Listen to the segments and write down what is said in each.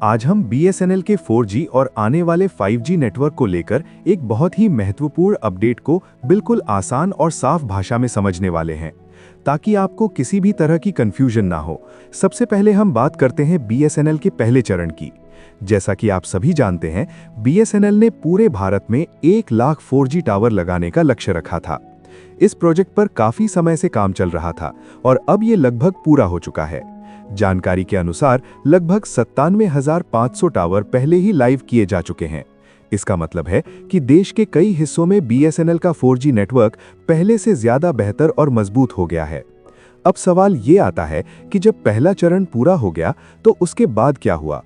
आज हम BSNL के 4G और आने वाले 5G नेटवर्क को लेकर एक बहुत ही महत्वपूर्ण अपडेट को बिल्कुल आसान और साफ भाषा में समझने वाले हैं, ताकि आपको किसी भी तरह की कंफ्यूजन ना हो। सबसे पहले हम बात करते हैं BSNL के पहले चरण की। जैसा कि आप सभी जानते हैं, BSNL ने पूरे भारत में 1 लाख 4G टावर लगाने का लक्ष्य रखा था। इस प्रोजेक्ट पर काफी समय से काम चल रहा था और अब ये लगभग पूरा हो चुका है। जानकारी के अनुसार लगभग 97,500 टावर पहले ही लाइव किए जा चुके हैं। इसका मतलब है कि देश के कई हिस्सों में BSNL का 4G नेटवर्क पहले से ज्यादा बेहतर और मजबूत हो गया है। अब सवाल ये आता है कि जब पहला चरण पूरा हो गया तो उसके बाद क्या हुआ?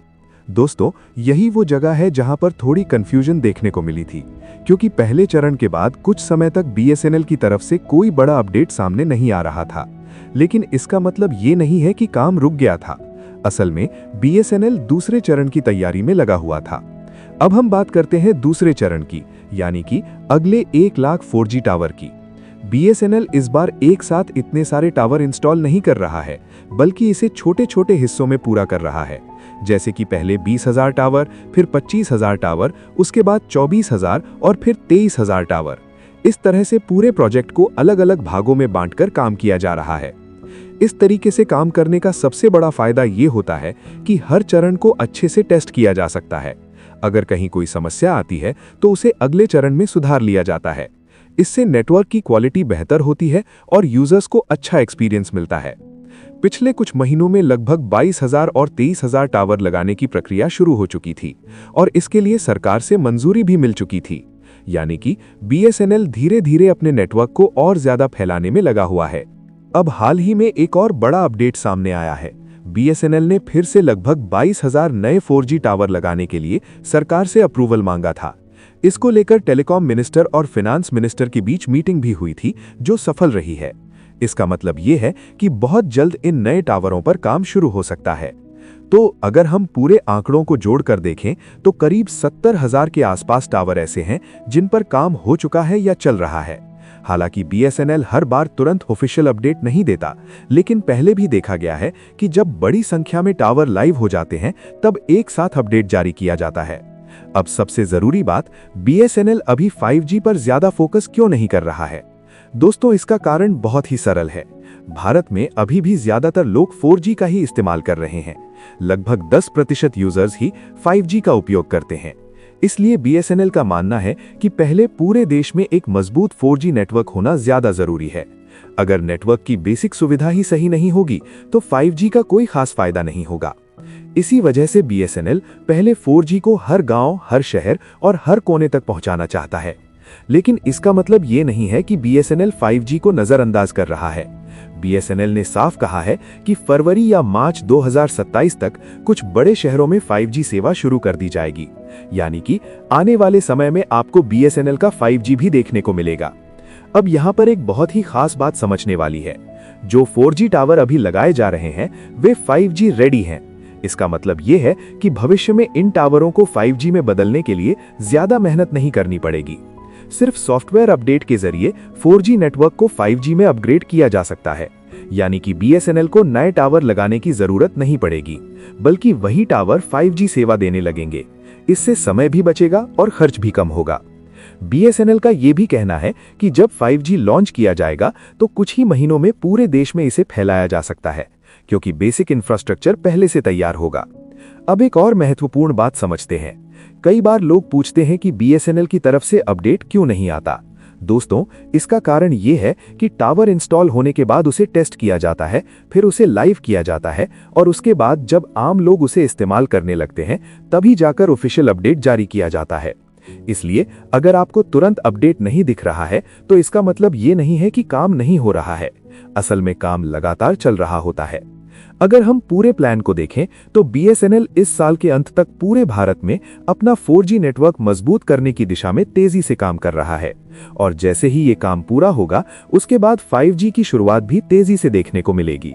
दोस्तों, यही वो जगह है जहां पर थोड़ी कंफ्यूजन देखने को मिली थी, क्योंकि पहले चरण के बाद कुछ समय तक BSNL की तरफ से कोई बड़ा अपडेट सामने नहीं आ रहा था। लेकिन इसका मतलब ये नहीं है कि काम रुक गया था। असल में BSNL दूसरे चरण की तैयारी में लगा हुआ था। अब हम बात करते हैं दूसरे चरण की, यानी कि अगले 1 लाख 4G टावर की। BSNL इस बार एक साथ इतने सारे टावर इंस्टॉल नहीं कर रहा है, बल्कि इसे छोटे छोटे हिस्सों में पूरा कर रहा है। जैसे कि पहले 20,000 टावर, फिर 25,000 टावर, उसके बाद 24,000 और फिर 23,000 टावर। इस तरह से पूरे प्रोजेक्ट को अलग अलग भागों में बांटकर काम किया जा रहा है। इस तरीके से काम करने का सबसे बड़ा फायदा ये होता है कि हर चरण को अच्छे से टेस्ट किया जा सकता है। अगर कहीं कोई समस्या आती है तो उसे अगले चरण में सुधार लिया जाता है। इससे नेटवर्क की क्वालिटी बेहतर होती है और यूजर्स को अच्छा एक्सपीरियंस मिलता है। पिछले कुछ महीनों में लगभग 22,000 और 23,000 टावर लगाने की प्रक्रिया शुरू हो चुकी थी और इसके लिए सरकार से मंजूरी भी मिल चुकी थी। यानी कि BSNL धीरे धीरे अपने नेटवर्क को और ज्यादा फैलाने में लगा हुआ है। अब हाल ही में एक और बड़ा अपडेट सामने आया है। BSNL ने फिर से लगभग 22,000 नए 4G टावर लगाने के लिए सरकार से अप्रूवल मांगा था। इसको लेकर टेलीकॉम मिनिस्टर और फाइनेंस मिनिस्टर के बीच मीटिंग भी हुई थी, जो सफल रही है। इसका मतलब ये है कि बहुत जल्द इन नए टावरों पर काम शुरू हो सकता है। तो अगर हम पूरे आंकड़ों को जोड़कर देखें तो करीब 70,000 के आसपास टावर ऐसे हैं जिन पर काम हो चुका है या चल रहा है। हालांकि BSNL हर बार तुरंत ऑफिशियल अपडेट नहीं देता, लेकिन पहले भी देखा गया है कि जब बड़ी संख्या में टावर लाइव हो जाते हैं तब एक साथ अपडेट जारी किया जाता है। अब सबसे जरूरी बात, BSNL अभी 5G पर ज्यादा फोकस क्यों नहीं कर रहा है? दोस्तों, इसका कारण बहुत ही सरल है। भारत में अभी भी ज्यादातर लोग 4G का ही इस्तेमाल कर रहे हैं। लगभग 10% यूजर्स ही 5G का उपयोग करते हैं। इसलिए BSNL का मानना है कि पहले पूरे देश में एक मजबूत 4G नेटवर्क होना ज्यादा जरूरी है। अगर नेटवर्क की बेसिक सुविधा ही सही नहीं होगी तो 5G का कोई खास फायदा नहीं होगा। इसी वजह से BSNL पहले 4G को हर गांव, हर शहर और हर कोने तक पहुंचाना चाहता है। लेकिन इसका मतलब ये नहीं है कि BSNL 5G को नजरअंदाज कर रहा है। BSNL ने साफ कहा है कि फरवरी या मार्च 2027 तक कुछ बड़े शहरों में 5G सेवा शुरू कर दी जाएगी। यानी कि आने वाले समय में आपको BSNL का 5G भी देखने को मिलेगा। अब यहाँ पर एक बहुत ही खास बात समझने वाली है। जो 4G टावर अभी लगाए जा रहे हैं वे 5G रेडी हैं। इसका मतलब ये है कि भविष्य में इन टावरों को 5G में बदलने के लिए ज्यादा मेहनत नहीं करनी पड़ेगी। सिर्फ सॉफ्टवेयर अपडेट के जरिए 4G नेटवर्क को 5G में अपग्रेड किया जा सकता है। यानी कि BSNL को नए टावर लगाने की जरूरत नहीं पड़ेगी, बल्कि वही टावर 5G सेवा देने लगेंगे। इससे समय भी बचेगा और खर्च भी कम होगा। BSNL का यह भी कहना है कि जब 5G लॉन्च किया जाएगा तो कुछ ही महीनों में पूरे देश में इसे फैलाया जा सकता है, क्योंकि बेसिक इंफ्रास्ट्रक्चर पहले से तैयार होगा। अब एक और महत्वपूर्ण बात समझते हैं। कई बार लोग पूछते हैं कि BSNL की तरफ से अपडेट क्यों नहीं आता। दोस्तों, इसका कारण ये है कि टावर इंस्टॉल होने के बाद उसे टेस्ट किया जाता है, फिर उसे लाइव किया जाता है और उसके बाद जब आम लोग उसे इस्तेमाल करने लगते हैं तभी जाकर ऑफिशियल अपडेट जारी किया जाता है। इसलिए अगर आपको तुरंत अपडेट नहीं दिख रहा है तो इसका मतलब ये नहीं है कि काम नहीं हो रहा है। असल में काम लगातार चल रहा होता है। अगर हम पूरे प्लान को देखें तो BSNL इस साल के अंत तक पूरे भारत में अपना 4G नेटवर्क मजबूत करने की दिशा में तेजी से काम कर रहा है और जैसे ही ये काम पूरा होगा उसके बाद 5G की शुरुआत भी तेजी से देखने को मिलेगी।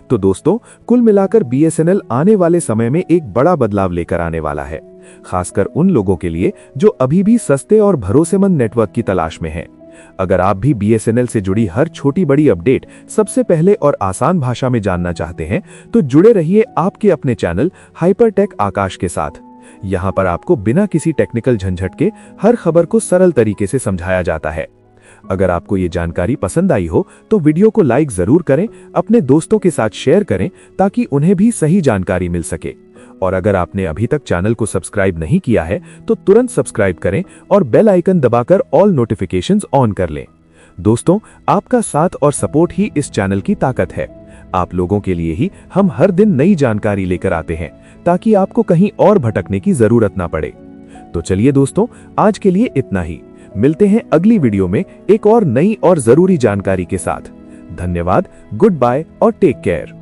तो दोस्तों, कुल मिलाकर BSNL आने वाले समय में एक बड़ा बदलाव लेकर आने वाला है, खासकर उन लोगों के लिए जो अभी भी सस्ते और भरोसेमंद नेटवर्क की तलाश में हैं। अगर आप भी BSNL से जुड़ी हर छोटी बड़ी अपडेट सबसे पहले और आसान भाषा में जानना चाहते हैं तो जुड़े रहिए आपके अपने चैनल हाइपरटेक आकाश के साथ। यहाँ पर आपको बिना किसी टेक्निकल झंझट के हर खबर को सरल तरीके से समझाया जाता है। अगर आपको ये जानकारी पसंद आई हो तो वीडियो को लाइक जरूर करें, अपने दोस्तों के साथ शेयर करें ताकि उन्हें भी सही जानकारी मिल सके। और अगर आपने अभी तक चैनल को सब्सक्राइब नहीं किया है तो तुरंत सब्सक्राइब करें और बेल आइकन दबाकर ऑल नोटिफिकेशंस ऑन कर लें। दोस्तों, आपका साथ और सपोर्ट ही इस चैनल की ताकत है। आप लोगों के लिए ही हम हर दिन नई जानकारी लेकर आते हैं ताकि आपको कहीं और भटकने की जरूरत ना पड़े। तो चलिए दोस्तों, आज के लिए इतना ही। मिलते हैं अगली वीडियो में एक और नई और जरूरी जानकारी के साथ। धन्यवाद, गुड बाय और टेक केयर।